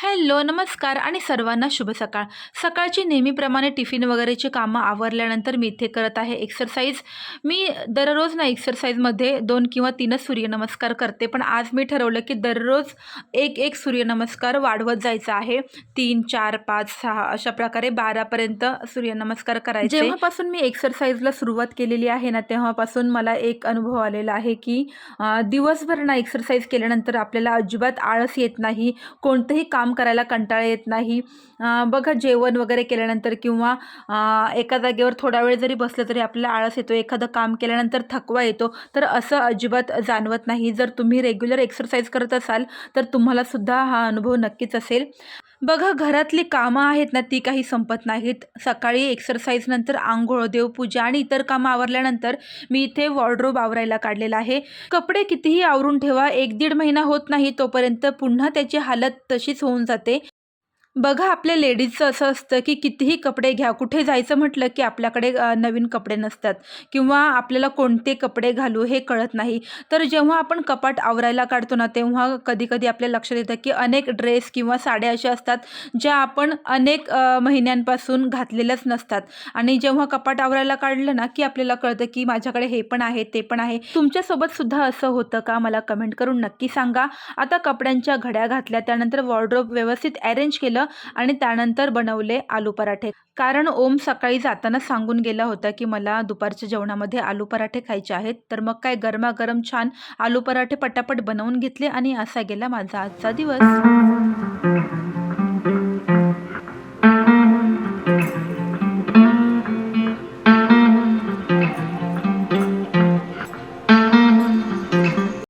Hello, नमस्कार आणि सर्वांना शुभ सकाळ. सकाळची नेहमीप्रमाणे टिफिन वगैरेची कामं आवरल्यानंतर मी इथे करत आहे एक्सरसाइज. मी दररोज ना एक्सरसाइजमध्ये 2 किंवा 3च सूर्यनमस्कार करते. पण आज मी ठरवलं की दररोज एक सूर्यनमस्कार वाढवत जायचा आहे. 3, 4, 5, 6 अशा प्रकारे 12 पर्यंत सूर्यनमस्कार करायचे. जेव्हापासून मी एक्सरसाइजला सुरुवात केलेली आहे ना, तेव्हापासून मला एक अनुभव आलेला आहे की दिवसभर ना एक्सरसाइज केल्यानंतर आपल्याला अजिबात आळस येत नाही. कोणतंही काम करायला कंटाळा येत नाही. बघा जेवण वगैरे केल्यानंतर किंवा एका जागेवर थोडा वेळ जरी बसलं तरी आपल्याला आळस येतो. एखादं काम केल्यानंतर थकवा येतो. तर असं अजिबात जाणवत नाही. जर तुम्ही रेग्युलर एक्सरसाइज करत असाल तर तुम्हाला सुद्धा हा अनुभव नक्कीच असेल. बघा घरातली कामं आहेत ना ती काही संपत नाहीत. सकाळी एक्सरसाइज नंतर अंघोळ, देवपूजा आणि इतर कामं आवरल्यानंतर मी इथे वॉर्डरोब आवरायला काढलेला आहे. कपडे कितीही आवरून ठेवा, 1-1.5 महिना होत नाही तोपर्यंत पुन्हा त्याची हालत तशीच होऊन जाते. बघा आपल्या लेडीजचं असं असतं की कितीही कपडे घ्या, कुठे जायचं म्हटलं की आपल्याकडे नवीन कपडे नसतात किंवा आपल्याला कोणते कपडे घालू हे कळत नाही. तर जेव्हा आपण कपाट आवरायला काढतो ना, तेव्हा कधी-कधी आपल्या लक्षात येतं की अनेक ड्रेस किंवा साड्या अशा असतात, ज्या आपण अनेक महिन्यांपासून घातलेल्याच नसतात आणि जेव्हा कपाट आवरायला काढलं ना, की आपल्याला कळतं की माझ्याकडे हे पण आहे, ते पण आहे. तुमच्यासोबत सुद्धा असं होतं का? मला कमेंट करून नक्की सांगा. आता कपड्यांच्या घड्या घातल्या, त्यानंतर वॉर्डरोब व्यवस्थित अरेंज केलं आणि त्यानंतर बनवले आलू पराठे. कारण ओम सकाळी जाताना सांगून गेला होता की मला दुपारच्या जेवणामध्ये आलू पराठे खायचे आहेत. तर मग काय गरमागरम छान आलू पराठे पटापट बनवून घेतले आणि असा गेला माझा आजचा दिवस.